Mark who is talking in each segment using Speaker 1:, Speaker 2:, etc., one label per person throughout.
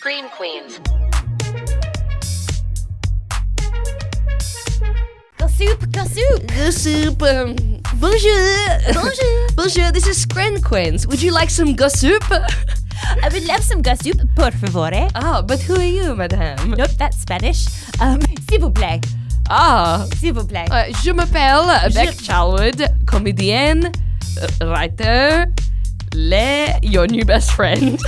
Speaker 1: Scream Queens.
Speaker 2: Gossip.
Speaker 3: Gossip. Bonjour, this is Scream Queens. Would you like some gossip?
Speaker 2: I would love some gossip, por favor.
Speaker 3: Ah, but who are you, madame?
Speaker 2: Nope, that's Spanish. S'il vous plaît.
Speaker 3: Ah.
Speaker 2: S'il vous plaît.
Speaker 3: Je m'appelle Beck Charwood, comédienne, writer, your new best friend.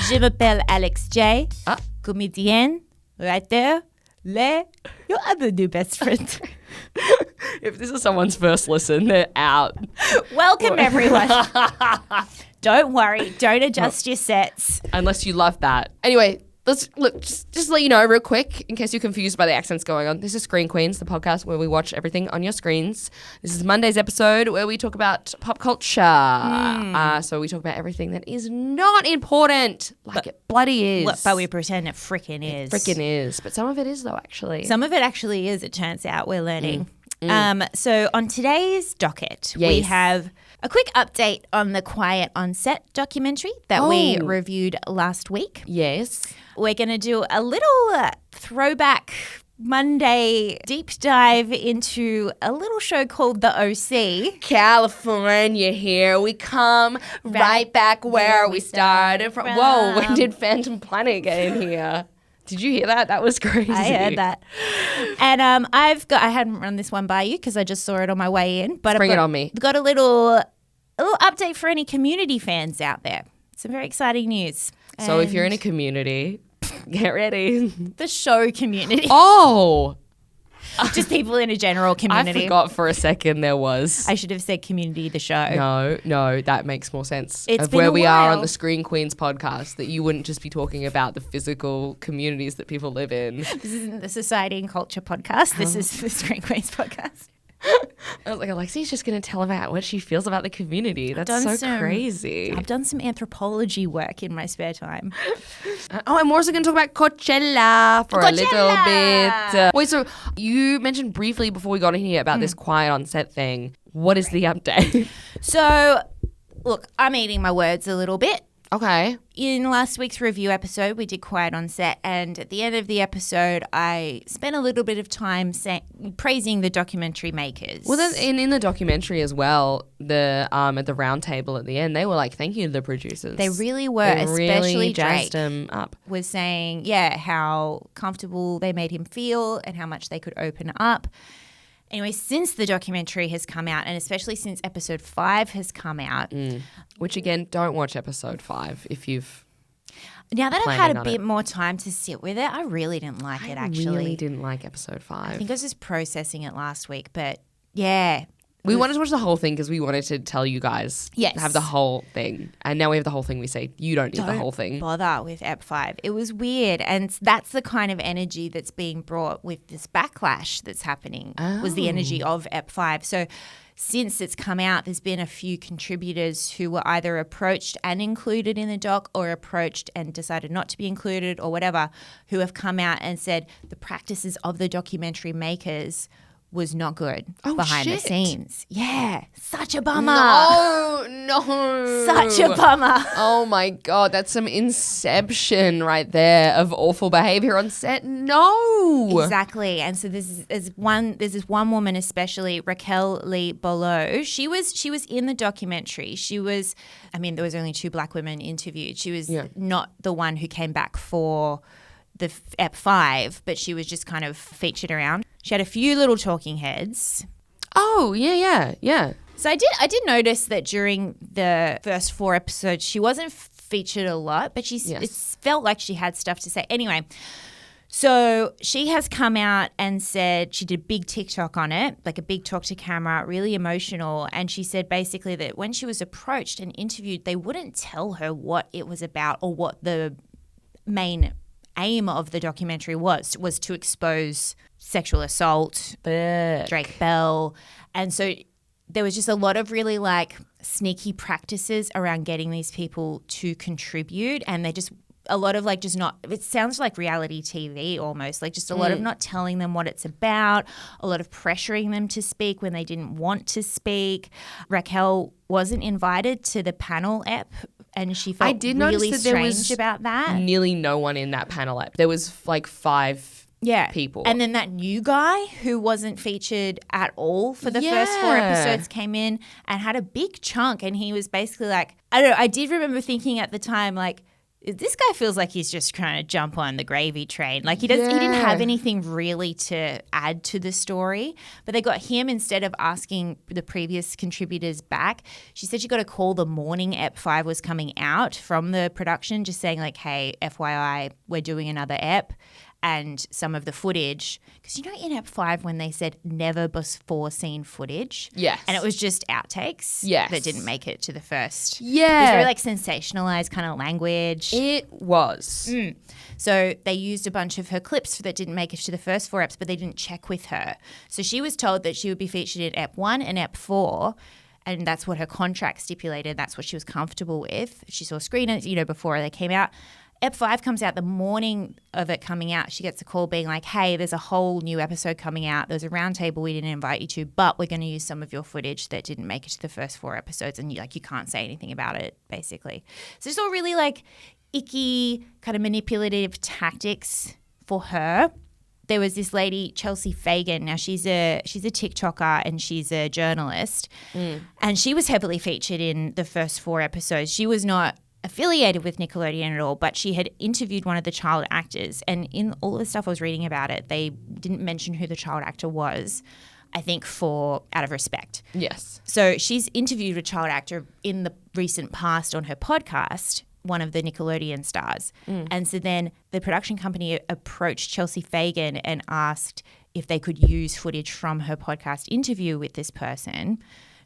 Speaker 2: Je m'appelle Alex J.
Speaker 3: Ah.
Speaker 2: Comédienne, writer, your other new best friend.
Speaker 3: If this is someone's first listen, they're out.
Speaker 2: Welcome, everyone. Don't worry. Don't adjust your sets.
Speaker 3: Unless you love that. Anyway, let's look. Just let you know real quick, in case you're confused by the accents going on. This is Screen Queens, the podcast where we watch everything on your screens. This is Monday's episode where we talk about pop culture. So we talk about everything that is not important, like it bloody is.
Speaker 2: But we pretend it frickin' is.
Speaker 3: Frickin' is. But some of it is, though, actually.
Speaker 2: Some of it actually is, it turns out. We're learning. So on today's docket, we have a quick update on the Quiet on Set documentary that we reviewed last week.
Speaker 3: Yes.
Speaker 2: We're going to do a little throwback Monday deep dive into a little show called The OC.
Speaker 3: California, here we come, right back where we started from. Whoa, when did Phantom Planet get in here? Did you hear that? That was crazy.
Speaker 2: I heard that. And I hadn't run this one by you because I just saw it on my way in. But
Speaker 3: Bring it on me.
Speaker 2: I've got a little update for any Community fans out there. Some very exciting news.
Speaker 3: So if you're in a community, get ready.
Speaker 2: The show Community.
Speaker 3: Oh!
Speaker 2: Just people in a general community.
Speaker 3: I forgot for a second there was.
Speaker 2: I should have said Community, the show.
Speaker 3: No, that makes more sense.
Speaker 2: It's
Speaker 3: of
Speaker 2: been
Speaker 3: where
Speaker 2: a
Speaker 3: we are
Speaker 2: while.
Speaker 3: on the Screen Queens podcast, that you wouldn't just be talking about the physical communities that people live in.
Speaker 2: This isn't the Society and Culture podcast. This is the Screen Queens podcast.
Speaker 3: I was like, Alexi's just going to tell about what she feels about the community. That's so crazy.
Speaker 2: I've done some anthropology work in my spare time.
Speaker 3: I'm also going to talk about Coachella for a little bit. Wait, so you mentioned briefly before we got in here about this Quiet on Set thing. What is the update?
Speaker 2: So, look, I'm eating my words a little bit.
Speaker 3: Okay.
Speaker 2: In last week's review episode, we did Quiet on Set, and at the end of the episode, I spent a little bit of time praising the documentary makers.
Speaker 3: Well, in the documentary as well, at the round table at the end, they were like, "Thank you to the producers."
Speaker 2: They really were,
Speaker 3: They
Speaker 2: especially
Speaker 3: really jazzed
Speaker 2: Drake
Speaker 3: him up.
Speaker 2: was saying, how comfortable they made him feel and how much they could open up. Anyway, since the documentary has come out, and especially since episode 5 has come out.
Speaker 3: Which, again, don't watch episode 5 if you've...
Speaker 2: Now that I've
Speaker 3: planning
Speaker 2: had a
Speaker 3: on
Speaker 2: bit
Speaker 3: it.
Speaker 2: more time to sit with it, I really didn't like it, actually.
Speaker 3: I really didn't like episode 5.
Speaker 2: I think I was just processing it last week, but yeah.
Speaker 3: We wanted to watch the whole thing because we wanted to tell you guys.
Speaker 2: Yes.
Speaker 3: Have the whole thing. And now we have the whole thing. We say, you don't need the whole thing.
Speaker 2: Bother with Ep 5. It was weird, and that's the kind of energy that's being brought with this backlash that's happening, was the energy of Ep 5. So since it's come out, there's been a few contributors who were either approached and included in the doc or approached and decided not to be included or whatever, who have come out and said the practices of the documentary makers was not good behind the scenes. Yeah, such a bummer.
Speaker 3: No.
Speaker 2: Such a bummer.
Speaker 3: Oh my God, that's some inception right there of awful behavior on set. No.
Speaker 2: Exactly. And so there's this one woman, especially Raquel Lee Bolo. She was in the documentary. There was only 2 black women interviewed. She was not the one who came back for the Ep 5, but she was just kind of featured around. She had a few little talking heads.
Speaker 3: Oh, yeah.
Speaker 2: So I did notice that during the first 4 episodes, she wasn't featured a lot, but it felt like she had stuff to say. Anyway, so she has come out and said, she did a big TikTok on it, like a big talk to camera, really emotional. And she said basically that when she was approached and interviewed, they wouldn't tell her what it was about or what the main aim of the documentary was to expose sexual assault, Drake Bell. And so there was just a lot of really sneaky practices around getting these people to contribute, and they just a lot of just not, it sounds like reality TV almost, just a lot of not telling them what it's about, a lot of pressuring them to speak when they didn't want to speak. Raquel wasn't invited to the panel ep and she felt really strange about that.
Speaker 3: Nearly no one in that panel. There was like 5 people.
Speaker 2: And then that new guy who wasn't featured at all for the first 4 episodes came in and had a big chunk, and he was basically like, I don't know, I did remember thinking at the time, like, this guy feels like he's just trying to jump on the gravy train. Like he didn't have anything really to add to the story. But they got him instead of asking the previous contributors back. She said she got a call the morning Ep 5 was coming out from the production, just saying like, hey, FYI, we're doing another Ep. And some of the footage, because you know in Ep 5 when they said never before seen footage?
Speaker 3: Yes.
Speaker 2: And it was just outtakes that didn't make it to the first.
Speaker 3: Yeah.
Speaker 2: It was very like sensationalized kind of language.
Speaker 3: It was.
Speaker 2: So they used a bunch of her clips that didn't make it to the first 4 eps, but they didn't check with her. So she was told that she would be featured in Ep 1 and Ep 4. And that's what her contract stipulated. That's what she was comfortable with. She saw screeners, before they came out. Ep 5 comes out the morning of it coming out. She gets a call being like, hey, there's a whole new episode coming out. There's a roundtable we didn't invite you to, but we're going to use some of your footage that didn't make it to the first 4 episodes. And you can't say anything about it, basically. So it's all really like icky kind of manipulative tactics for her. There was this lady, Chelsea Fagan. Now she's a TikToker and she's a journalist. And she was heavily featured in the first 4 episodes. She was not affiliated with Nickelodeon at all, but she had interviewed one of the child actors, and in all of the stuff I was reading about it, they didn't mention who the child actor was, I think out of respect.
Speaker 3: Yes.
Speaker 2: So she's interviewed a child actor in the recent past on her podcast, one of the Nickelodeon stars. And so then the production company approached Chelsea Fagan and asked if they could use footage from her podcast interview with this person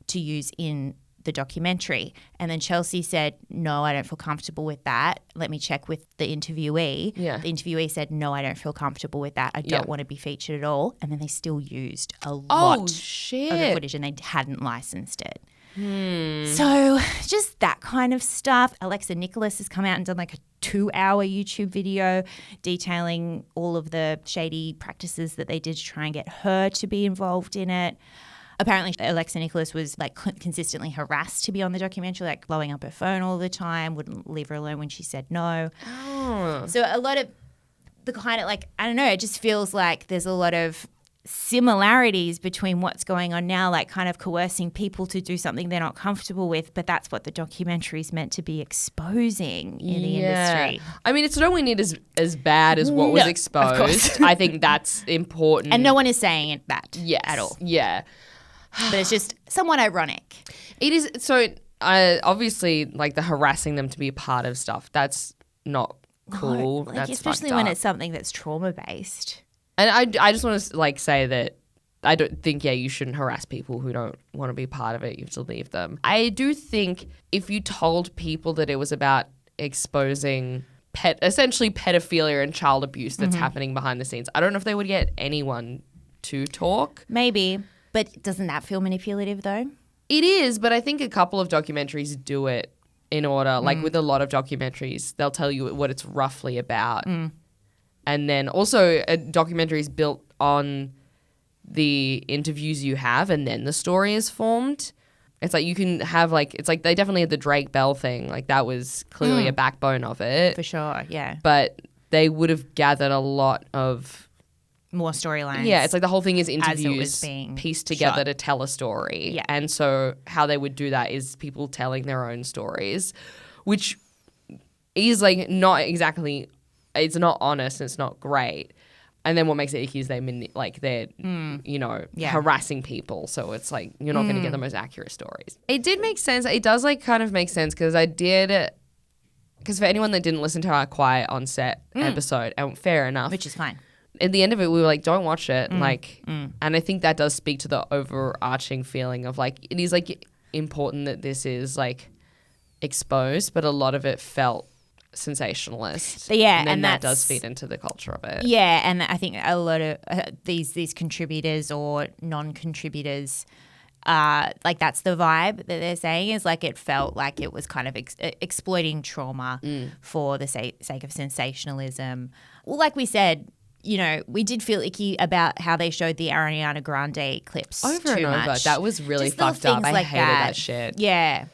Speaker 2: to use in the documentary. And then Chelsea said, no, I don't feel comfortable with that. Let me check with the interviewee.
Speaker 3: Yeah.
Speaker 2: The interviewee said, no, I don't feel comfortable with that. I don't want to be featured at all. And then they still used a lot of the footage and they hadn't licensed it. So just that kind of stuff. Alexa Nicholas has come out and done like a 2-hour YouTube video detailing all of the shady practices that they did to try and get her to be involved in it. Apparently, Alexa Nicholas was like consistently harassed to be on the documentary, like blowing up her phone all the time, wouldn't leave her alone when she said no. So a lot of the kind of like, I don't know, it just feels like there's a lot of similarities between what's going on now, like kind of coercing people to do something they're not comfortable with, but that's what the documentary is meant to be exposing in the industry.
Speaker 3: I mean, it's nowhere near as bad as what was exposed. I think that's important.
Speaker 2: And no one is saying it bad at all.
Speaker 3: Yeah.
Speaker 2: But it's just somewhat ironic.
Speaker 3: It is. So obviously, like the harassing them to be a part of stuff, that's not cool.
Speaker 2: No,
Speaker 3: that's
Speaker 2: especially when it's something that's trauma-based.
Speaker 3: And I just want to like say that I don't think, you shouldn't harass people who don't want to be part of it. You have to leave them. I do think if you told people that it was about exposing essentially pedophilia and child abuse that's happening behind the scenes, I don't know if they would get anyone to talk.
Speaker 2: Maybe. But doesn't that feel manipulative though?
Speaker 3: It is, but I think a couple of documentaries do it in order. Like with a lot of documentaries, they'll tell you what it's roughly about. And then also a documentary is built on the interviews you have and then the story is formed. It's like you can have it's like they definitely had the Drake Bell thing. Like that was clearly a backbone of it.
Speaker 2: For sure, yeah.
Speaker 3: But they would have gathered a lot of
Speaker 2: more storylines.
Speaker 3: Yeah, it's like the whole thing is interviews pieced together to tell a story.
Speaker 2: Yeah.
Speaker 3: And so how they would do that is people telling their own stories, which is like not exactly, it's not honest and it's not great. And then what makes it icky is they're harassing people. So it's like you're not going to get the most accurate stories. It did make sense. It does like kind of make sense because for anyone that didn't listen to our Quiet on Set episode, and fair enough.
Speaker 2: Which is fine.
Speaker 3: At the end of it, we were like, don't watch it. And I think that does speak to the overarching feeling of like, it is like important that this is like exposed, but a lot of it felt sensationalist.
Speaker 2: Yeah.
Speaker 3: And that does feed into the culture of it.
Speaker 2: Yeah. And I think a lot of these contributors or non-contributors, like that's the vibe that they're saying is like it felt like it was kind of exploiting trauma for the sake of sensationalism. Well, like we said, we did feel icky about how they showed the Ariana Grande clips
Speaker 3: over and over.
Speaker 2: Much.
Speaker 3: That was really
Speaker 2: Just
Speaker 3: fucked up. I
Speaker 2: like
Speaker 3: hated that shit.
Speaker 2: Yeah.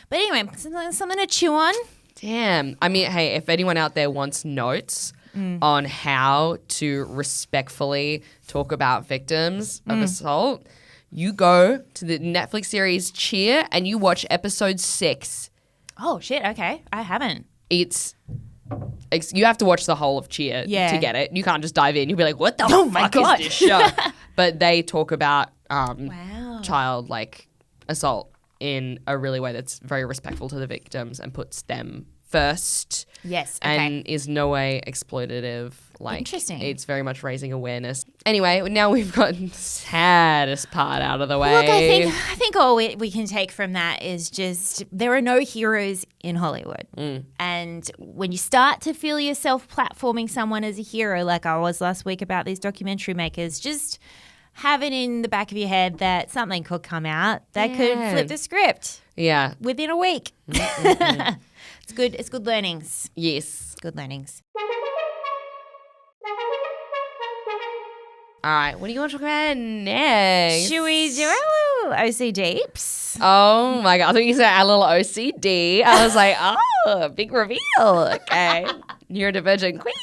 Speaker 2: But anyway, something to chew on.
Speaker 3: Damn. I mean, hey, if anyone out there wants notes on how to respectfully talk about victims of assault, you go to the Netflix series Cheer and you watch episode 6.
Speaker 2: Oh, shit. Okay. I haven't.
Speaker 3: You have to watch the whole of Cheer to get it. You can't just dive in. You'll be like, what the fuck
Speaker 2: God.
Speaker 3: is this show? But they talk about
Speaker 2: Wow.
Speaker 3: child assault in a really way that's very respectful to the victims and puts them first.
Speaker 2: Yes. Okay.
Speaker 3: And is no way exploitative.
Speaker 2: Interesting.
Speaker 3: It's very much raising awareness. Anyway, now we've gotten the saddest part out of the way.
Speaker 2: Look, I think all we can take from that is just there are no heroes in Hollywood. And when you start to feel yourself platforming someone as a hero, like I was last week about these documentary makers, just have it in the back of your head that something could come out that could flip the script.
Speaker 3: Yeah.
Speaker 2: Within a week. It's good. It's good learnings.
Speaker 3: Yes.
Speaker 2: Good learnings.
Speaker 3: All right, what do you want to talk about next?
Speaker 2: Should we do our little OC deeps?
Speaker 3: Oh my God, I thought you said our little OCD. I was like, oh, big reveal. Okay. Neurodivergent queen.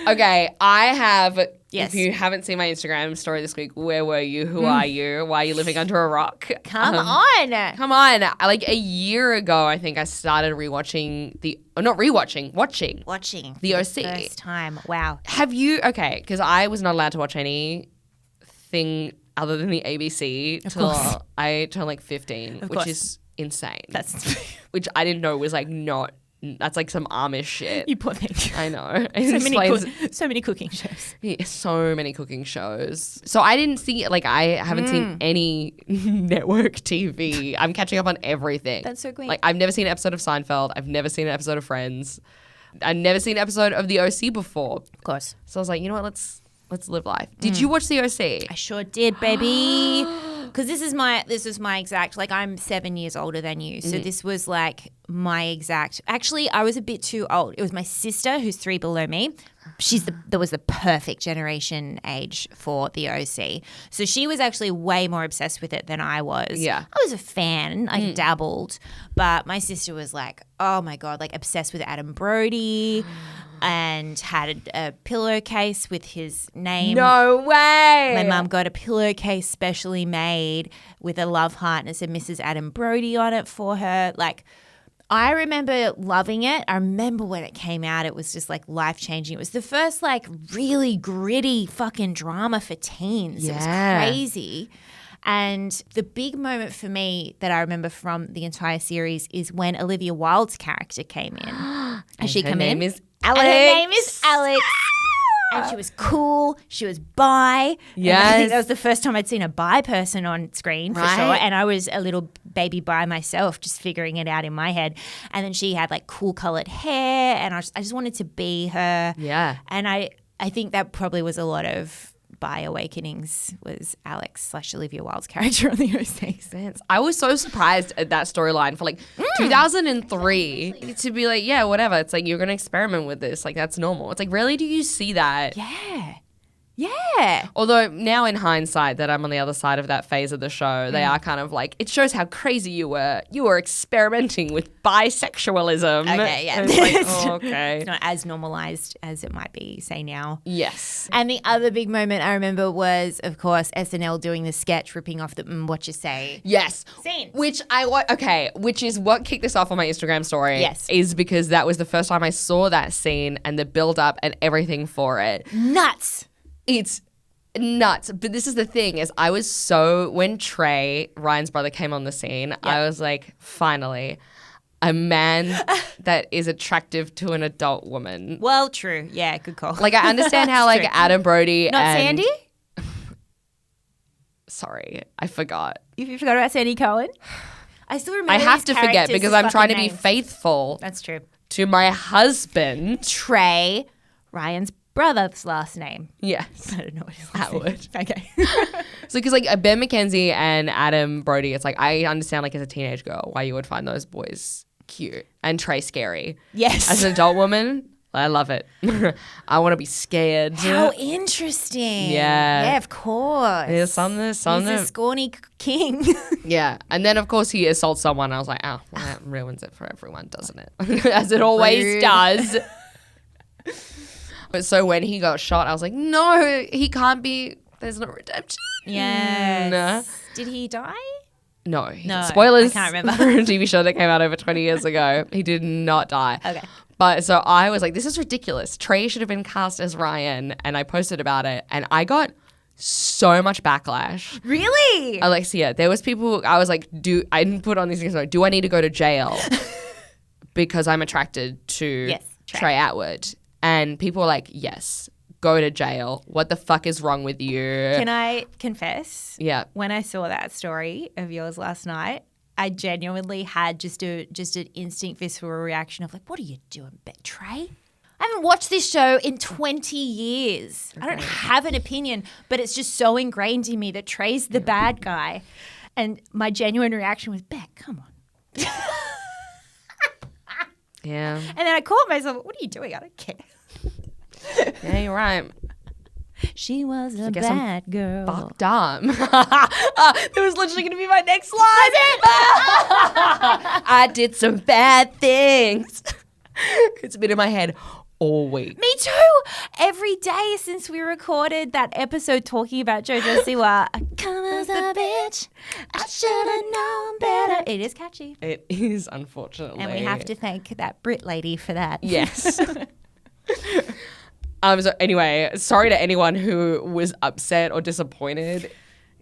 Speaker 3: Okay, I have, if you haven't seen my Instagram story this week, where were you? Who are you? Why are you living under a rock?
Speaker 2: Come on.
Speaker 3: Come on. Like a year ago, I think I started watching the OC.
Speaker 2: First time. Wow.
Speaker 3: Have you, okay, because I was not allowed to watch anything other than the ABC till I turned like 15, which is insane. Which I didn't know was like not. That's like some Amish shit.
Speaker 2: You poor thing.
Speaker 3: I know.
Speaker 2: So many cooking shows.
Speaker 3: Yeah, so many cooking shows. So I didn't see, like, I haven't seen any network TV. I'm catching up on everything.
Speaker 2: That's so great.
Speaker 3: Like, I've never seen an episode of Seinfeld. I've never seen an episode of Friends. I've never seen an episode of The OC before.
Speaker 2: Of course.
Speaker 3: So I was like, you know what? Let's live life. Did you watch The OC?
Speaker 2: I sure did, baby. Because this is my exact, like I'm 7 years older than you. So this was like my exact, actually I was a bit too old. It was my sister who's 3 below me. That was the perfect generation age for the OC. So she was actually way more obsessed with it than I was.
Speaker 3: Yeah.
Speaker 2: I was a fan. I dabbled. But my sister was like, oh my God, like obsessed with Adam Brody. And had a pillowcase with his name.
Speaker 3: No way.
Speaker 2: My mum got a pillowcase specially made with a love heart and it said Mrs. Adam Brody on it for her. Like, I remember loving it. I remember when it came out, it was just like life-changing. It was the first like really gritty fucking drama for teens. Yeah. It was crazy. And the big moment for me that I remember from the entire series is when Olivia Wilde's character came in. Has she come in?
Speaker 3: Her name is Alex.
Speaker 2: And her name is Alex. And she was cool. She was bi.
Speaker 3: Yes.
Speaker 2: And I think that was the first time I'd seen a bi person on screen for sure. And I was a little baby bi myself, just figuring it out in my head. And then she had like cool colored hair and I just wanted to be her.
Speaker 3: Yeah.
Speaker 2: And I think that probably was a lot of bi awakenings was Alex / Olivia Wilde's character on the OC.
Speaker 3: I was so surprised at that storyline for like 2003 to be like, yeah, whatever. It's like, you're going to experiment with this. Like, that's normal. It's like, really? Do you see that?
Speaker 2: Yeah. Yeah.
Speaker 3: Although now in hindsight that I'm on the other side of that phase of the show, they are kind of like, it shows how crazy you were. You were experimenting with bisexualism.
Speaker 2: Okay, yeah.
Speaker 3: And it's like, oh, okay.
Speaker 2: It's not as normalized as it might be, say now.
Speaker 3: Yes.
Speaker 2: And the other big moment I remember was, of course, SNL doing the sketch, ripping off the Whatcha say.
Speaker 3: Yes.
Speaker 2: Scene.
Speaker 3: Which is what kicked this off on my Instagram story.
Speaker 2: Yes.
Speaker 3: Is because that was the first time I saw that scene and the build up and everything for it.
Speaker 2: Nuts.
Speaker 3: It's nuts. But this is the thing is I was so, when Trey, Ryan's brother, came on the scene, I was like, finally, a man that is attractive to an adult woman.
Speaker 2: Well, true. Yeah, good call.
Speaker 3: Like, I understand how like Adam Brody
Speaker 2: Not Sandy?
Speaker 3: Sorry, I forgot.
Speaker 2: You forgot about Sandy Cohen? I still remember
Speaker 3: I have
Speaker 2: his
Speaker 3: to forget
Speaker 2: characters'
Speaker 3: because I'm trying to
Speaker 2: fucking
Speaker 3: be
Speaker 2: names.
Speaker 3: faithful
Speaker 2: That's true.
Speaker 3: to my husband.
Speaker 2: Trey, Ryan's brother's last name.
Speaker 3: Yes.
Speaker 2: I don't know what his last
Speaker 3: Howard.
Speaker 2: name is. Okay.
Speaker 3: So because like Ben McKenzie and Adam Brody, it's like I understand like as a teenage girl why you would find those boys cute and Trey scary.
Speaker 2: Yes.
Speaker 3: As an adult woman, I love it. I want to be scared.
Speaker 2: How interesting.
Speaker 3: Yeah.
Speaker 2: Yeah, of course.
Speaker 3: There's something.
Speaker 2: He's a scrawny king.
Speaker 3: Yeah. And then, of course, he assaults someone. I was like, oh, well, that ruins it for everyone, doesn't it? As it always does. But so when he got shot, I was like, no, he can't be. There's no redemption.
Speaker 2: Yes. Did he die?
Speaker 3: No.
Speaker 2: No.
Speaker 3: Spoilers.
Speaker 2: I can't remember.
Speaker 3: For a TV show that came out over 20 years ago. He did not die.
Speaker 2: Okay.
Speaker 3: But so I was like, this is ridiculous. Trey should have been cast as Ryan. And I posted about it. And I got so much backlash.
Speaker 2: Really?
Speaker 3: Alexia, there was people, I was like, I didn't put on these things, like, do I need to go to jail because I'm attracted to Trey Atwood? And people were like, yes, go to jail. What the fuck is wrong with you?
Speaker 2: Can I confess?
Speaker 3: Yeah.
Speaker 2: When I saw that story of yours last night, I genuinely had just an instinct visceral reaction of like, what are you doing, Trey? I haven't watched this show in 20 years. I don't have an opinion, but it's just so ingrained in me that Trey's the bad guy. And my genuine reaction was, Beck, come on.
Speaker 3: Yeah.
Speaker 2: And then I caught myself, what are you doing? I don't care.
Speaker 3: Yeah, you're right.
Speaker 2: She was a bad girl.
Speaker 3: Fucked up. That was literally going to be my next line. I did some bad things. It's been in my head all week.
Speaker 2: Me too. Every day since we recorded that episode talking about JoJo Siwa. I come as a bitch. I should have known better. It is catchy.
Speaker 3: It is, unfortunately.
Speaker 2: And we have to thank that Brit lady for that.
Speaker 3: Yes. So anyway, sorry to anyone who was upset or disappointed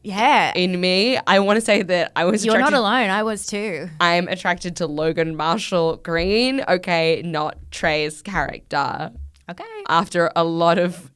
Speaker 3: in me. I want to say that I was
Speaker 2: You're not alone. I was too.
Speaker 3: I'm attracted to Logan Marshall Green. Okay, not Trey's character.
Speaker 2: Okay.
Speaker 3: After a lot of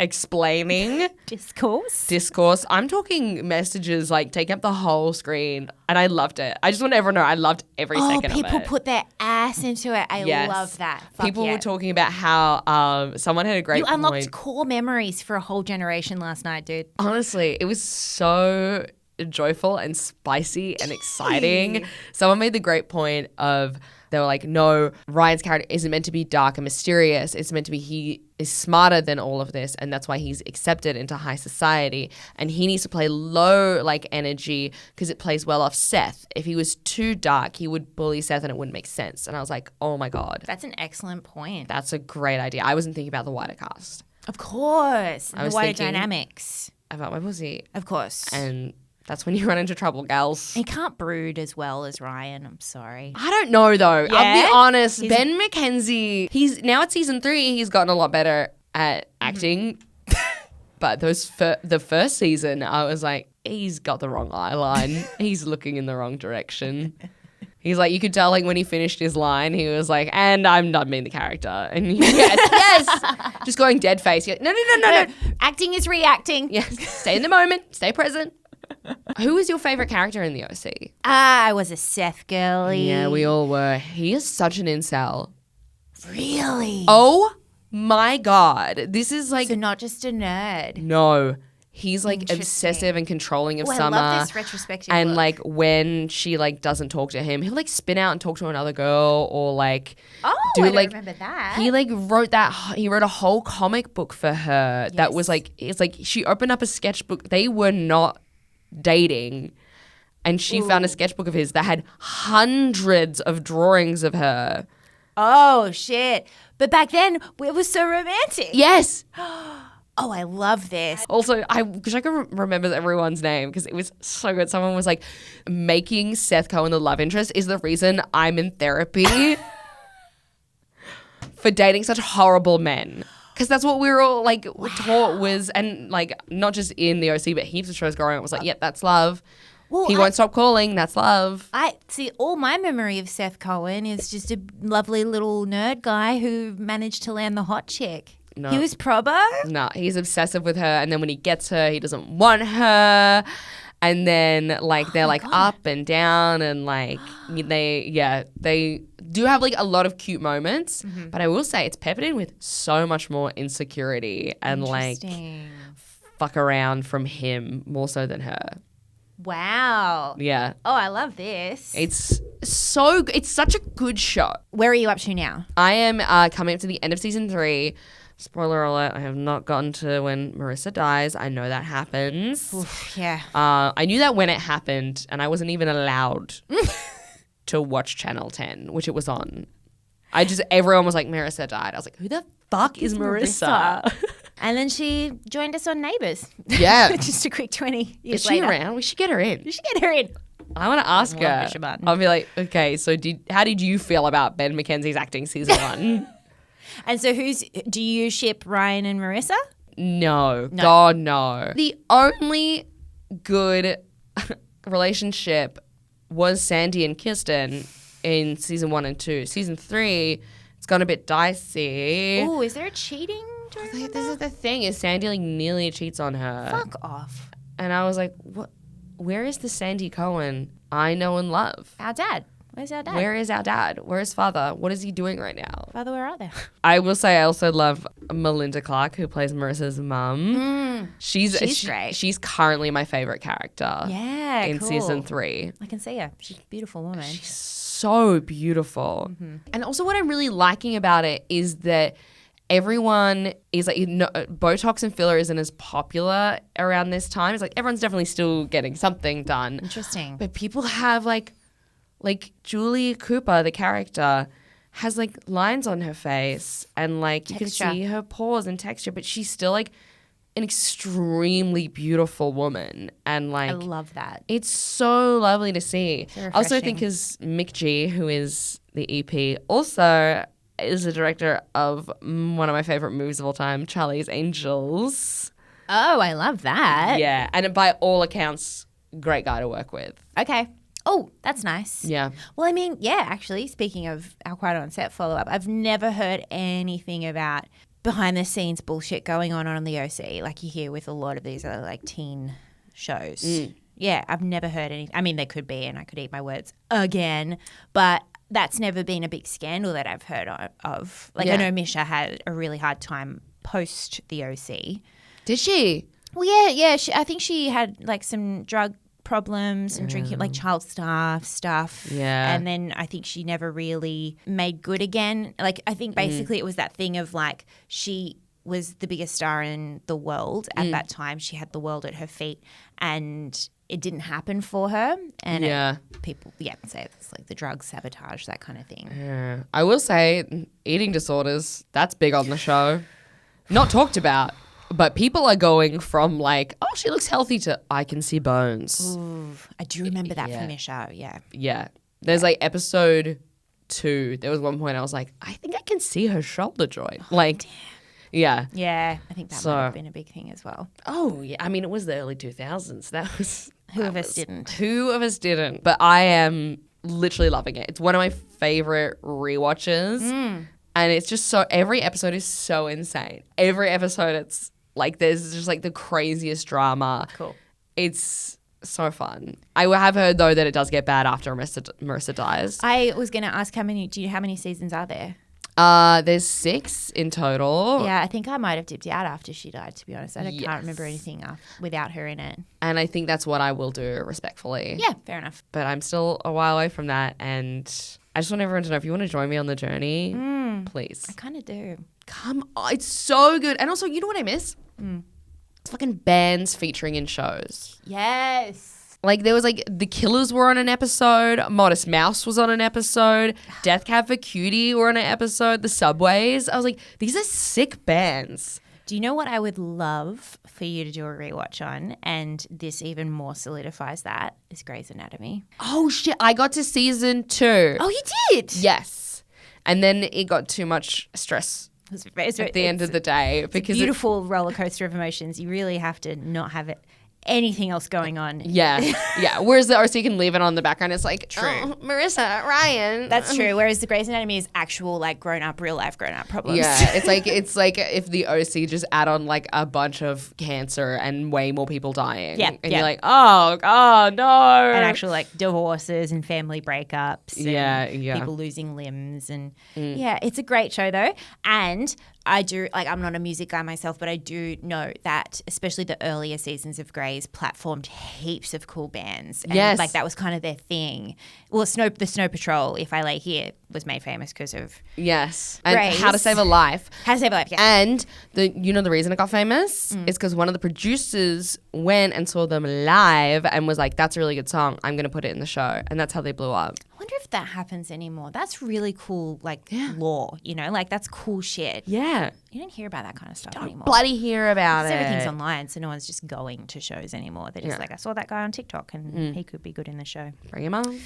Speaker 3: explaining. Discourse. I'm talking messages like taking up the whole screen, and I loved it. I just want everyone to know I loved every second of it.
Speaker 2: People put their ass into it. I love that.
Speaker 3: People were talking about how someone had a great point.
Speaker 2: You unlocked core memories for a whole generation last night, dude.
Speaker 3: Honestly, it was so joyful and spicy and exciting. Someone made the great point of, they were like, no, Ryan's character isn't meant to be dark and mysterious. It's meant to be he is smarter than all of this, and that's why he's accepted into high society. And he needs to play low energy because it plays well off Seth. If he was too dark, he would bully Seth and it wouldn't make sense. And I was like, oh my God.
Speaker 2: That's an excellent point.
Speaker 3: That's a great idea. I wasn't thinking about the wider cast.
Speaker 2: Of course.
Speaker 3: I was
Speaker 2: the wider
Speaker 3: thinking
Speaker 2: dynamics.
Speaker 3: About my pussy.
Speaker 2: Of course.
Speaker 3: And that's when you run into trouble, gals.
Speaker 2: He can't brood as well as Ryan. I'm sorry.
Speaker 3: I don't know, though.
Speaker 2: Yeah?
Speaker 3: I'll be honest. Ben McKenzie, he's now at season 3. He's gotten a lot better at acting. But the first season, I was like, he's got the wrong eye line. He's looking in the wrong direction. He's like, you could tell when he finished his line, he was like, and I'm not being the character. And yes. Just going dead face. Like, no.
Speaker 2: Acting is reacting.
Speaker 3: Yes. Stay in the moment. Stay present. Who was your favorite character in the OC?
Speaker 2: I was a Seth girly.
Speaker 3: Yeah, we all were. He is such an incel.
Speaker 2: Really?
Speaker 3: Oh my God. This is like...
Speaker 2: So not just a nerd.
Speaker 3: No. He's obsessive and controlling of Summer.
Speaker 2: I love this retrospective
Speaker 3: and
Speaker 2: look.
Speaker 3: When she doesn't talk to him, he'll spin out and talk to another girl, or
Speaker 2: I don't remember that.
Speaker 3: He wrote a whole comic book for her that was she opened up a sketchbook. They were not dating, and she found a sketchbook of his that had hundreds of drawings of her.
Speaker 2: Oh shit. But back then it was so romantic.
Speaker 3: Yes.
Speaker 2: Oh, I love this.
Speaker 3: Also, I wish I could remember everyone's name because it was so good. Someone was like, making Seth Cohen the love interest is the reason I'm in therapy for dating such horrible men. Because that's what we were all taught was, and not just in the OC, but heaps of shows growing up was yep, that's love. Well, he won't stop calling, that's love.
Speaker 2: I see, all my memory of Seth Cohen is just a lovely little nerd guy who managed to land the hot chick. No. He was probo?
Speaker 3: No, he's obsessive with her, and then when he gets her, he doesn't want her. And then they're up and down, and they do have a lot of cute moments, but I will say it's peppered in with so much more insecurity and fuck around from him more so than her.
Speaker 2: Wow.
Speaker 3: Yeah.
Speaker 2: Oh, I love this.
Speaker 3: It's such a good show.
Speaker 2: Where are you up to now?
Speaker 3: I am coming up to the end of season 3. Spoiler alert, I have not gotten to when Marissa dies. I know that happens.
Speaker 2: Oof, yeah.
Speaker 3: I knew that when it happened, and I wasn't even allowed to watch Channel 10, which it was on. Everyone was like, Marissa died. I was like, who the fuck is Marissa?
Speaker 2: And then she joined us on Neighbours.
Speaker 3: Yeah.
Speaker 2: Just a quick 20 years
Speaker 3: Is she
Speaker 2: later.
Speaker 3: around? We should get her in.
Speaker 2: You should get her in.
Speaker 3: I want to ask her.
Speaker 2: Push a button.
Speaker 3: I'll be like, okay, so how did you feel about Ben McKenzie's acting season 1?
Speaker 2: And so do you ship Ryan and Marissa?
Speaker 3: No. God, no. The only good relationship was Sandy and Kirsten in season 1 and 2. Season 3, it's gone a bit dicey.
Speaker 2: Oh, is there a cheating?
Speaker 3: This is the thing, is Sandy nearly cheats on her.
Speaker 2: Fuck off.
Speaker 3: And I was like, what? Where is the Sandy Cohen I know and love?
Speaker 2: Our dad. Where's our dad?
Speaker 3: Where is our dad? Where is father? What is he doing right now?
Speaker 2: Father, where are they?
Speaker 3: I will say I also love Melinda Clarke, who plays Marissa's mum. She's
Speaker 2: great.
Speaker 3: She's currently my favorite character.
Speaker 2: Yeah,
Speaker 3: in
Speaker 2: cool.
Speaker 3: season 3.
Speaker 2: I can see her. She's a beautiful woman.
Speaker 3: She's so beautiful. And also what I'm really liking about it is that everyone is like, Botox and filler isn't as popular around this time. It's like everyone's definitely still getting something done.
Speaker 2: Interesting.
Speaker 3: But people have like Julie Cooper, the character, has like lines on her face and like you can see her pores and texture, but she's still like an extremely beautiful woman. And like,
Speaker 2: I love that.
Speaker 3: It's so lovely to see.
Speaker 2: So
Speaker 3: I also think because Mick G, who is the EP, also is the director of one of my favorite movies of all time, Charlie's Angels.
Speaker 2: Oh, I love that.
Speaker 3: Yeah, and by all accounts, great guy to work with.
Speaker 2: Okay. Oh, that's nice.
Speaker 3: Yeah.
Speaker 2: Well, I mean, yeah, actually, speaking of our Quiet on Set follow-up, I've never heard anything about behind-the-scenes bullshit going on the OC like you hear with a lot of these other, like, teen shows. Yeah, I've never heard any. I mean, there could be, and I could eat my words again, but that's never been a big scandal that I've heard of. Like, I know Misha had a really hard time post the OC.
Speaker 3: Did she?
Speaker 2: Well, yeah. I think she had, like, some drug problems and drinking, like child stuff.
Speaker 3: Yeah.
Speaker 2: And then I think she never really made good again. Like, I think basically it was that thing of like she was the biggest star in the world at that time. She had the world at her feet and it didn't happen for her. And people say it's like the drug sabotage, that kind of thing.
Speaker 3: Yeah. I will say eating disorders, that's big on the show. Not talked about. But people are going from like, oh, she looks healthy to I can see bones.
Speaker 2: Ooh, I do remember that from your show, yeah.
Speaker 3: Yeah. There's like episode 2. There was one point I was like, I think I can see her shoulder joint. Like, yeah.
Speaker 2: Yeah, I think that might have been a big thing as well.
Speaker 3: Oh, yeah. I mean, it was the early 2000s.
Speaker 2: Who of us didn't?
Speaker 3: Who of us didn't? But I am literally loving it. It's one of my favorite rewatches. And it's just every episode is so insane. Every episode it's like there's just like the craziest drama.
Speaker 2: Cool.
Speaker 3: It's so fun. I have heard though that it does get bad after Marissa dies.
Speaker 2: I was going to ask how many seasons are there?
Speaker 3: There's 6 in total.
Speaker 2: Yeah, I think I might have dipped out after she died, to be honest. I can't remember anything without her in it.
Speaker 3: And I think that's what I will do respectfully.
Speaker 2: Yeah, fair enough.
Speaker 3: But I'm still a while away from that and I just want everyone to know if you want to join me on the journey, please.
Speaker 2: I kind of do.
Speaker 3: Come on. It's so good. And also, you know what I miss? It's fucking bands featuring in shows.
Speaker 2: Yes.
Speaker 3: Like there was like The Killers were on an episode, Modest Mouse was on an episode, Death Cab for Cutie were on an episode, The Subways. I was like, these are sick bands.
Speaker 2: Do you know what I would love for you to do a rewatch on? And this even more solidifies that is Grey's Anatomy.
Speaker 3: Oh shit, I got to season 2.
Speaker 2: Oh, you did?
Speaker 3: Yes. And then it got too much stress at the end of the day. Because
Speaker 2: it's a beautiful roller coaster of emotions. You really have to not have anything else going on.
Speaker 3: Yeah. Yeah. Whereas the OC can leave it on the background. It's like,
Speaker 2: true.
Speaker 3: Oh, Marissa, Ryan.
Speaker 2: That's true. Whereas the Grey's Anatomy is actual like real life grown up problems.
Speaker 3: Yeah. It's like if the OC just add on like a bunch of cancer and way more people dying.
Speaker 2: Yeah.
Speaker 3: And you're like, oh no.
Speaker 2: And actual like divorces and family breakups.
Speaker 3: Yeah.
Speaker 2: And people losing limbs and yeah, it's a great show though. And I do, like, I'm not a music guy myself, but I do know that especially the earlier seasons of Grey's platformed heaps of cool bands. And
Speaker 3: Yes.
Speaker 2: like that was kind of their thing. Well, the Snow Patrol, If I Lay Here, was made famous because of
Speaker 3: Yes. And
Speaker 2: Grey's.
Speaker 3: How to Save a Life.
Speaker 2: How to Save a Life, yeah.
Speaker 3: And the reason it got famous is because one of the producers went and saw them live and was like, that's a really good song. I'm going to put it in the show. And that's how they blew up.
Speaker 2: I wonder if that happens anymore. That's really cool, like, lore, you know? Like, that's cool shit.
Speaker 3: Yeah.
Speaker 2: You don't hear about that kind of stuff anymore.
Speaker 3: Bloody hear about it.
Speaker 2: Everything's online, so no one's just going to shows anymore. They're just like, I saw that guy on TikTok and he could be good in the show.
Speaker 3: Bring him on.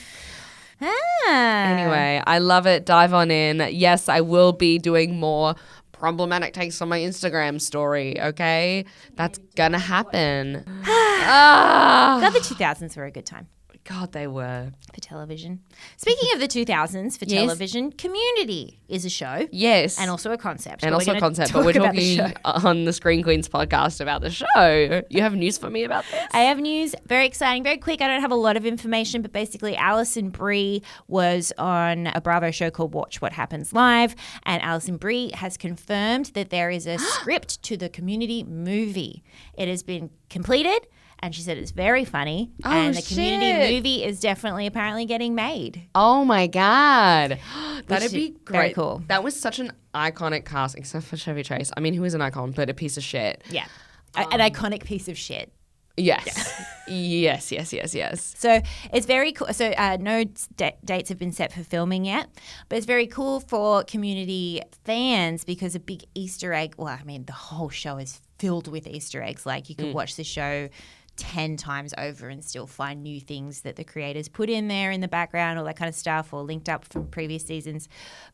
Speaker 2: Ah.
Speaker 3: Anyway, I love it. Dive on in. Yes, I will be doing more problematic takes on my Instagram story, okay? That's gonna happen.
Speaker 2: The 2000s were a good time
Speaker 3: God, they were.
Speaker 2: for television. Speaking of the 2000s for television, Community is a show.
Speaker 3: Yes.
Speaker 2: And also a concept.
Speaker 3: And
Speaker 2: But
Speaker 3: also
Speaker 2: we're
Speaker 3: a
Speaker 2: gonna
Speaker 3: concept,
Speaker 2: talk
Speaker 3: but we're
Speaker 2: about the
Speaker 3: talking
Speaker 2: show.
Speaker 3: on the Screen Queens podcast about the show. You have news for me about this?
Speaker 2: I have news, very exciting, very quick. I don't have a lot of information, but basically Alison Brie was on a Bravo show called Watch What Happens Live, and Alison Brie has confirmed that there is a script to the Community movie. It has been completed, and she said it's very funny, and the Community movie is definitely apparently getting made.
Speaker 3: Oh my God. That'd
Speaker 2: Which
Speaker 3: be
Speaker 2: is
Speaker 3: great.
Speaker 2: very cool.
Speaker 3: That was such an iconic cast, except for Chevy Chase. I mean, he was an icon, but a piece of shit.
Speaker 2: Yeah. An iconic piece of shit.
Speaker 3: Yes. Yes.
Speaker 2: So it's very cool. So no dates have been set for filming yet, but it's very cool for Community fans because a big Easter egg. Well, I mean, the whole show is filled with Easter eggs. Like you could watch the show 10 times over and still find new things that the creators put in there in the background, all that kind of stuff, or linked up from previous seasons.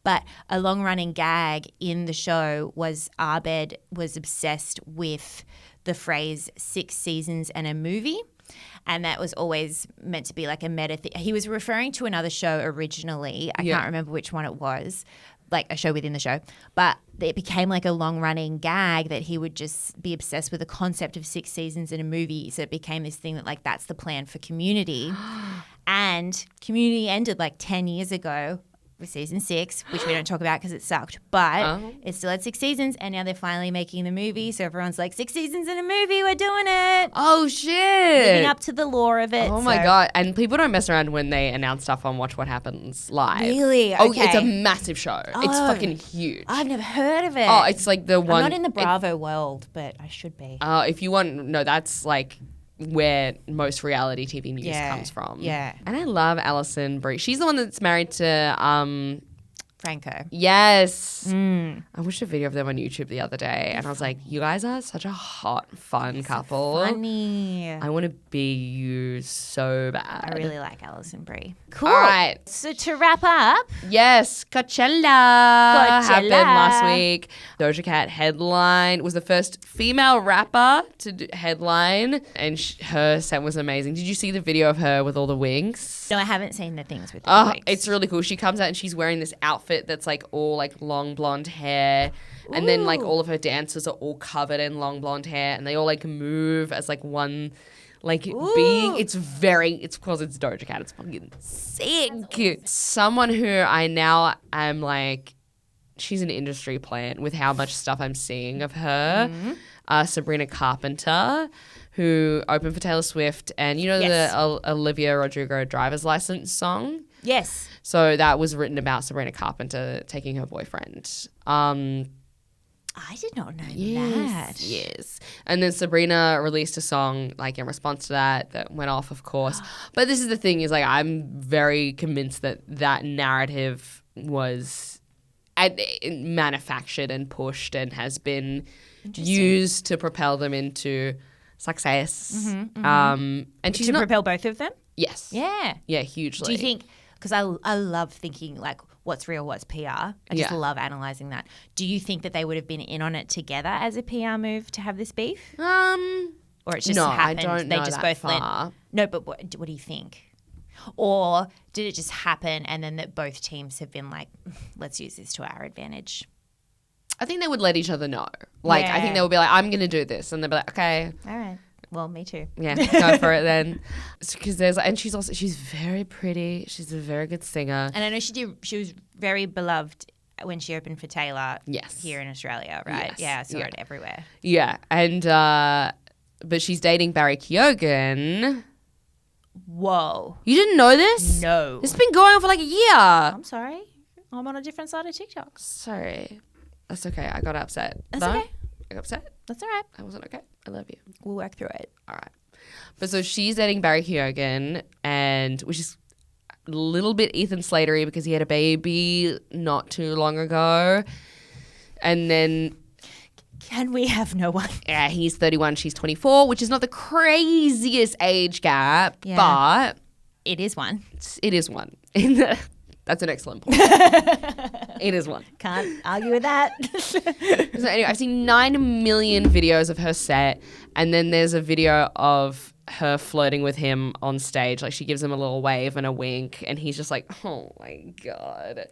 Speaker 2: But a long-running gag in the show was Abed was obsessed with the phrase 6 seasons and a movie. And that was always meant to be like a meta thing. He was referring to another show originally. I can't remember which one it was, like a show within the show. But it became like a long-running gag that he would just be obsessed with the concept of 6 seasons in a movie. So it became this thing that like that's the plan for Community. And Community ended like 10 years ago with season 6, which we don't talk about because it sucked. But it still had 6 seasons, and now they're finally making the movie. So everyone's like, 6 seasons in a movie, we're doing it.
Speaker 3: Oh, shit.
Speaker 2: Living up to the lore of it.
Speaker 3: Oh, my God. And people don't mess around when they announce stuff on Watch What Happens Live.
Speaker 2: Really?
Speaker 3: Oh,
Speaker 2: Okay.
Speaker 3: it's a massive show. It's fucking huge.
Speaker 2: I've never heard of it.
Speaker 3: Oh, it's like the one.
Speaker 2: I'm not in the Bravo world, but I should be.
Speaker 3: If you want, no, that's like where most reality TV news comes from.
Speaker 2: Yeah.
Speaker 3: And I love Alison Brie. She's the one that's married to
Speaker 2: Franco.
Speaker 3: Yes. I watched a video of them on YouTube the other day, and I was like, you guys are such a hot, fun couple.
Speaker 2: Funny.
Speaker 3: I want to be you so bad.
Speaker 2: I really like Alison Brie. Cool.
Speaker 3: All right.
Speaker 2: So to wrap up,
Speaker 3: Yes, Coachella happened last week. Doja Cat headline was the first female rapper to headline, and her set was amazing. Did you see the video of her with all the wings?
Speaker 2: no, I haven't seen the things with the
Speaker 3: Oh,
Speaker 2: wigs.
Speaker 3: it's really cool. She comes out and she's wearing this outfit that's like all like long blonde hair. And then like all of her dancers are all covered in long blonde hair, and they all like move as like one like being. It's because it's Doja Cat. It's fucking sick. Awesome. Someone who I now am like, she's an industry plant with how much stuff I'm seeing of her. Sabrina Carpenter, who opened for Taylor Swift, and you know the Olivia Rodrigo driver's license song?
Speaker 2: Yes.
Speaker 3: So that was written about Sabrina Carpenter taking her boyfriend.
Speaker 2: I did not know that.
Speaker 3: Yes. And then Sabrina released a song like in response to that went off, of course. But this is the thing is like I'm very convinced that narrative was manufactured and pushed and has been used to propel them into success. And she's
Speaker 2: To
Speaker 3: not
Speaker 2: propel both of them?
Speaker 3: Yes.
Speaker 2: Yeah.
Speaker 3: Yeah, hugely.
Speaker 2: Do you think, because I love thinking like what's real, what's PR. I just love analysing that. Do you think that they would have been in on it together as a PR move to have this beef? Or it's just
Speaker 3: no,
Speaker 2: happened?
Speaker 3: I don't
Speaker 2: they
Speaker 3: know
Speaker 2: just
Speaker 3: that
Speaker 2: both
Speaker 3: far.
Speaker 2: No, but what do you think? Or did it just happen and then that both teams have been like, let's use this to our advantage?
Speaker 3: I think they would let each other know. Like, I think they would be like, I'm going to do this. And they'd be like, okay.
Speaker 2: All right. Well, me too.
Speaker 3: Yeah, go for it then. Because she's very pretty. She's a very good singer.
Speaker 2: And I know she was very beloved when she opened for Taylor here in Australia, right?
Speaker 3: Yes.
Speaker 2: Yeah, I saw it everywhere.
Speaker 3: Yeah. And, but she's dating Barry Keoghan.
Speaker 2: Whoa.
Speaker 3: You didn't know this?
Speaker 2: No.
Speaker 3: It's been going on for like a year.
Speaker 2: I'm sorry. I'm on a different side of TikTok.
Speaker 3: Sorry. That's okay. I got upset.
Speaker 2: That's okay.
Speaker 3: I got upset.
Speaker 2: That's all right.
Speaker 3: I wasn't okay. I love you.
Speaker 2: We'll work through it.
Speaker 3: All right. But so she's dating Barry Keoghan, and which is a little bit Ethan Slatery because he had a baby not too long ago. And then
Speaker 2: Can we have no one?
Speaker 3: yeah, he's 31, she's 24, which is not the craziest age gap, but
Speaker 2: It is one.
Speaker 3: it is one. That's an excellent point. It is one.
Speaker 2: Can't argue with that.
Speaker 3: So anyway, I've seen 9 million videos of her set, and then there's a video of her flirting with him on stage. Like she gives him a little wave and a wink, and he's just like, oh my God.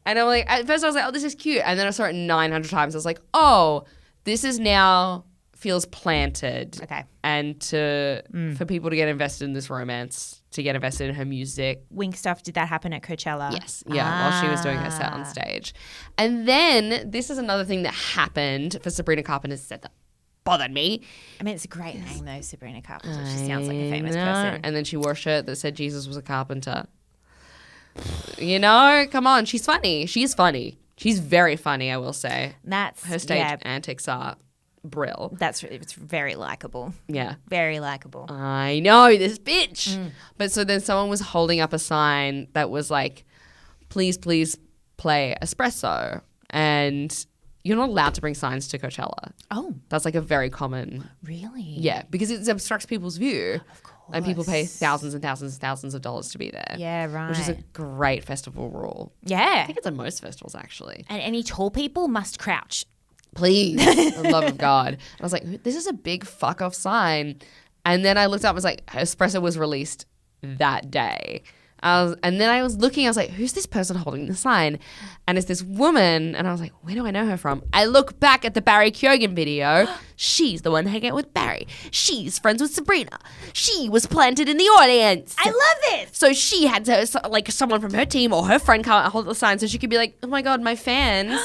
Speaker 3: And I'm like, at first I was like, oh, this is cute. And then I saw it 900 times. I was like, oh, this is now feels planted.
Speaker 2: Okay.
Speaker 3: And for people to get invested in this romance, to get invested in her music.
Speaker 2: Wink stuff, did that happen at Coachella?
Speaker 3: Yes. Yeah, while she was doing her set on stage. And then this is another thing that happened for Sabrina Carpenter's set that bothered me.
Speaker 2: I mean, it's a great name though, Sabrina Carpenter. She sounds like a famous person.
Speaker 3: And then she wore a shirt that said Jesus was a carpenter. You know, come on. She's funny. She's funny. She's very funny, I will say.
Speaker 2: That's
Speaker 3: her stage antics are brill.
Speaker 2: It's very likable.
Speaker 3: Yeah.
Speaker 2: Very likable.
Speaker 3: I know, this bitch. But so then someone was holding up a sign that was like, please play espresso. And you're not allowed to bring signs to Coachella.
Speaker 2: Oh.
Speaker 3: That's like a very common.
Speaker 2: Really?
Speaker 3: Yeah, because it obstructs people's view.
Speaker 2: Of course.
Speaker 3: And people pay thousands and thousands and thousands of dollars to be there.
Speaker 2: Yeah, right.
Speaker 3: Which is a great festival rule.
Speaker 2: Yeah.
Speaker 3: I think it's on most festivals, actually.
Speaker 2: And any tall people must crouch.
Speaker 3: Please, for the love of God. And I was like, this is a big fuck off sign. And then I looked up and was like, espresso was released that day. And then I was looking, I was like, who's this person holding the sign? And it's this woman. And I was like, where do I know her from? I look back at the Barry Keoghan video. She's the one hanging out with Barry. She's friends with Sabrina. She was planted in the audience.
Speaker 2: I love this.
Speaker 3: So she had to, like, someone from her team or her friend come out and hold the sign so she could be like, oh my God, my fans.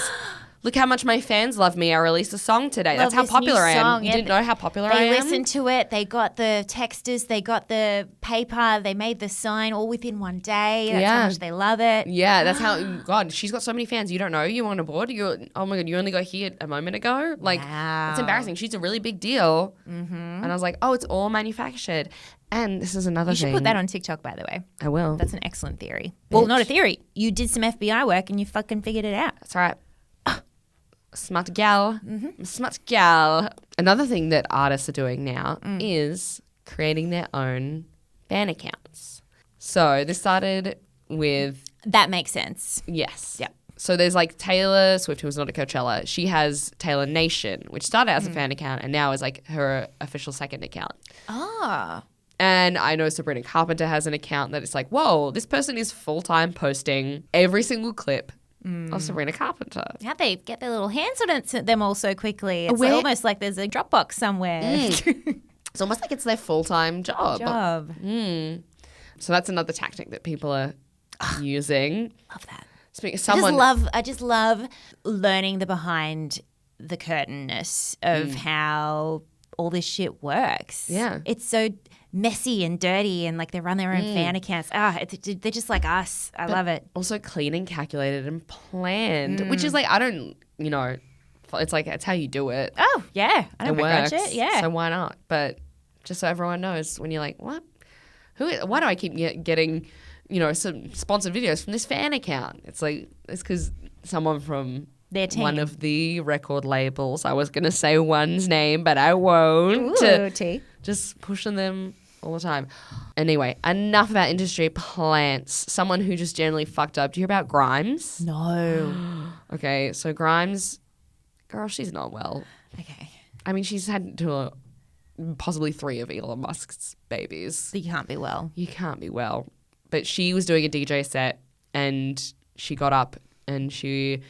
Speaker 3: Look how much my fans love me. I released a song today. That's how popular I am. You didn't know how popular I am?
Speaker 2: They listened to it. They got the texters. They got the paper. They made the sign all within one day. That's how much they love it.
Speaker 3: Yeah, that's how, God, she's got so many fans. You don't know. You on a board. Oh my God, you only got here a moment ago. Like, it's embarrassing. She's a really big deal. Mm-hmm. And I was like, oh, it's all manufactured. And this is another thing.
Speaker 2: You should put that on TikTok, by the way.
Speaker 3: I will.
Speaker 2: That's an excellent theory. Well, not a theory. You did some FBI work and you fucking figured it out.
Speaker 3: That's right. Smart gal. Mm-hmm. Smart gal. Another thing that artists are doing now is creating their own fan accounts. So this started with...
Speaker 2: That makes sense.
Speaker 3: Yes.
Speaker 2: Yep.
Speaker 3: So there's like Taylor Swift, who was not at Coachella. She has Taylor Nation, which started as a fan account and now is like her official second account.
Speaker 2: Ah.
Speaker 3: And I know Sabrina Carpenter has an account that it's like, whoa, this person is full-time posting every single clip of Sabrina Carpenter.
Speaker 2: How'd they get their little hands on them all so quickly? It's almost like there's a Dropbox somewhere.
Speaker 3: It's almost like it's their full-time job. So that's another tactic that people are using.
Speaker 2: Love that.
Speaker 3: Speaking of someone,
Speaker 2: I just love learning the behind the curtainness of how all this shit works.
Speaker 3: Yeah.
Speaker 2: It's so messy and dirty and like they run their own fan accounts. They're just like us. I love it.
Speaker 3: Also clean and calculated and planned, which is like, I don't, it's like, it's how you do it.
Speaker 2: Oh, yeah. I don't begrudge it. Yeah.
Speaker 3: So why not? But just so everyone knows when you're like, what? Why do I keep getting, some sponsored videos from this fan account? It's like, it's because someone from
Speaker 2: their team.
Speaker 3: One of the record labels. I was going to say one's name, but I won't.
Speaker 2: Ooh,
Speaker 3: just pushing them all the time. Anyway, enough about industry plants. Someone who just generally fucked up. Do you hear about Grimes?
Speaker 2: No.
Speaker 3: Okay, so Grimes, girl, she's not well.
Speaker 2: Okay.
Speaker 3: I mean, she's had possibly 3 of Elon Musk's babies.
Speaker 2: You can't be well.
Speaker 3: You can't be well. But she was doing a DJ set and she got up and she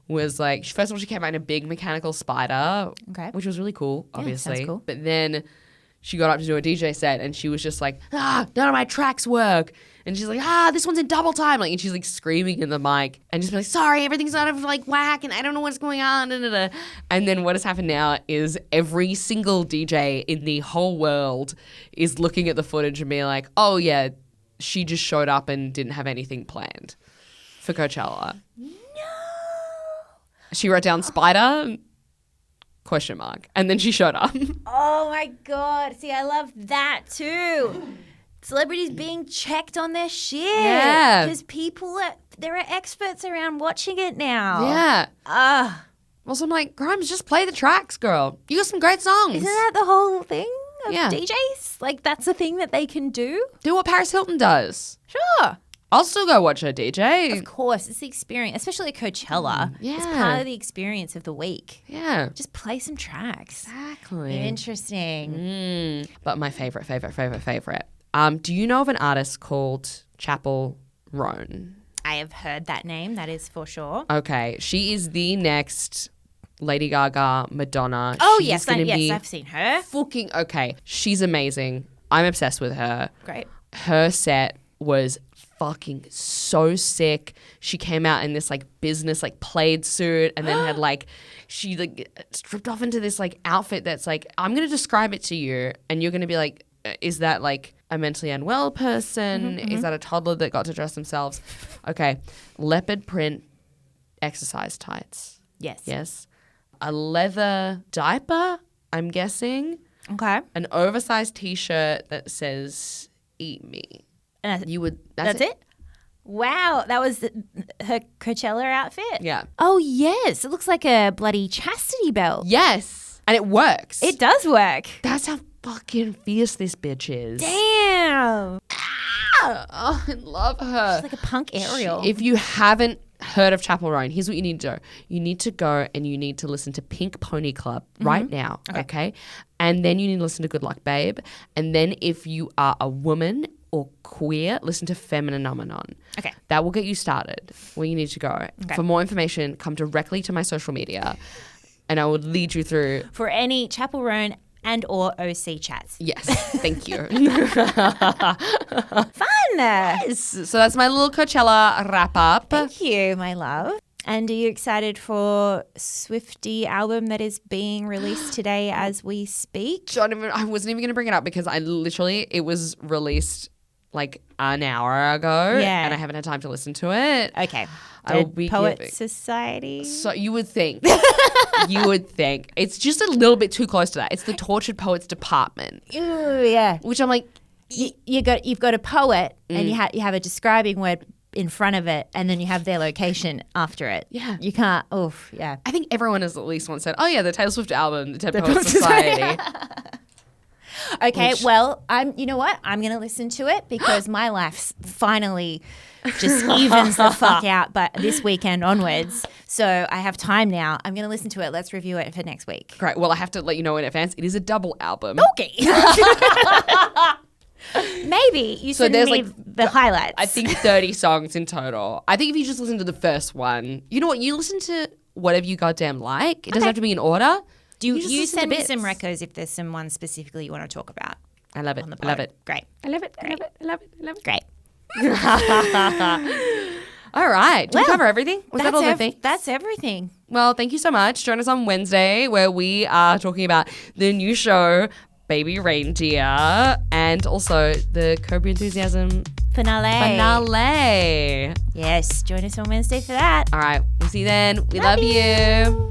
Speaker 3: was like, first of all, she came out in a big mechanical spider, which was really cool, obviously.
Speaker 2: Yeah, sounds cool.
Speaker 3: But then she got up to do a DJ set and she was just like, none of my tracks work. And she's like, this one's in double time. Like, and she's like screaming in the mic and just be like, sorry, everything's out of like whack and I don't know what's going on. Da, da, da. And then what has happened now is every single DJ in the whole world is looking at the footage and being like, oh yeah, she just showed up and didn't have anything planned for Coachella.
Speaker 2: No.
Speaker 3: She wrote down Spider ? And then she showed up.
Speaker 2: Oh my God. See, I love that too. Celebrities being checked on their shit.
Speaker 3: Yeah.
Speaker 2: Because there are experts around watching it now.
Speaker 3: Yeah. Also, I'm like, Grimes, just play the tracks, girl. You got some great songs.
Speaker 2: Isn't that the whole thing of
Speaker 3: Yeah.
Speaker 2: DJs? Like, that's a thing that they can do?
Speaker 3: Do what Paris Hilton does.
Speaker 2: Sure.
Speaker 3: I'll still go watch her DJ.
Speaker 2: Of course. It's the experience, especially at Coachella.
Speaker 3: Yeah.
Speaker 2: It's part of the experience of the week.
Speaker 3: Yeah.
Speaker 2: Just play some tracks.
Speaker 3: Exactly.
Speaker 2: Interesting.
Speaker 3: But my favorite. Do you know of an artist called Chapel Roan?
Speaker 2: I have heard that name. That is for sure.
Speaker 3: Okay. She is the next Lady Gaga, Madonna.
Speaker 2: Oh,
Speaker 3: She's
Speaker 2: yes.
Speaker 3: gonna be
Speaker 2: I've seen her.
Speaker 3: okay. She's amazing. I'm obsessed with her.
Speaker 2: Great.
Speaker 3: Her set was fucking so sick. She came out in this like business like plaid suit and then had like she like stripped off into this like outfit that's like, I'm gonna describe it to you and you're gonna be like, is that like a mentally unwell person? Is that a toddler that got to dress themselves? Okay. Leopard print exercise tights. Yes. A leather diaper, I'm guessing.
Speaker 2: Okay.
Speaker 3: An oversized t-shirt that says eat me.
Speaker 2: And
Speaker 3: That's
Speaker 2: it? Wow, that was her Coachella outfit?
Speaker 3: Yeah.
Speaker 2: Oh, yes. It looks like a bloody chastity belt.
Speaker 3: Yes. And it works.
Speaker 2: It does work.
Speaker 3: That's how fucking fierce this bitch is.
Speaker 2: Damn.
Speaker 3: Oh, I love her.
Speaker 2: She's like a punk Ariel.
Speaker 3: If you haven't heard of Chapel Roan, here's what you need to do. You need to go and you need to listen to Pink Pony Club right now, okay? And then you need to listen to Good Luck Babe. And then if you are a woman or queer, listen to Femininomenon. Okay. That will get you started where you need to go. Okay. For more information, come directly to my social media and I will lead you through.
Speaker 2: For any Chapel Roan and or OC chats.
Speaker 3: Yes. Thank you.
Speaker 2: Fun.
Speaker 3: Yes. So that's my little Coachella wrap up.
Speaker 2: Thank you, my love. And are you excited for Swiftie album that is being released today as we speak?
Speaker 3: I wasn't even going to bring it up because it was released like an hour ago and I haven't had time to listen to it.
Speaker 2: Okay. Society?
Speaker 3: So you would think. It's just a little bit too close to that. It's the Tortured Poets Department.
Speaker 2: Ooh, yeah.
Speaker 3: Which I'm like.
Speaker 2: You've got a poet and you have a describing word in front of it and then you have their location after it.
Speaker 3: Yeah.
Speaker 2: You can't, yeah.
Speaker 3: I think everyone has at least once said, oh yeah, the Taylor Swift album, the Dead Poets Society.
Speaker 2: Okay, well, you know what? I'm going to listen to it because my life's finally just evens the fuck out but this weekend onwards. So I have time now. I'm going to listen to it. Let's review it for next week.
Speaker 3: Great. Well, I have to let you know in advance. It is a double album.
Speaker 2: Okay. Maybe you send me the highlights.
Speaker 3: I think 30 songs in total. I think if you just listen to the first one, you know what? You listen to whatever you goddamn like. It doesn't have to be in order.
Speaker 2: You send me some recos if there's some one specifically you want to talk about.
Speaker 3: I love it. I love it.
Speaker 2: Great.
Speaker 3: I love it. I love it. I love it. I love it.
Speaker 2: Great.
Speaker 3: All right. Did we cover everything? Was that all the things?
Speaker 2: That's everything.
Speaker 3: Well, thank you so much. Join us on Wednesday where we are talking about the new show, Baby Reindeer, and also the Curb Your Enthusiasm finale.
Speaker 2: Yes. Join us on Wednesday for that.
Speaker 3: All right. We'll see you then. We love you.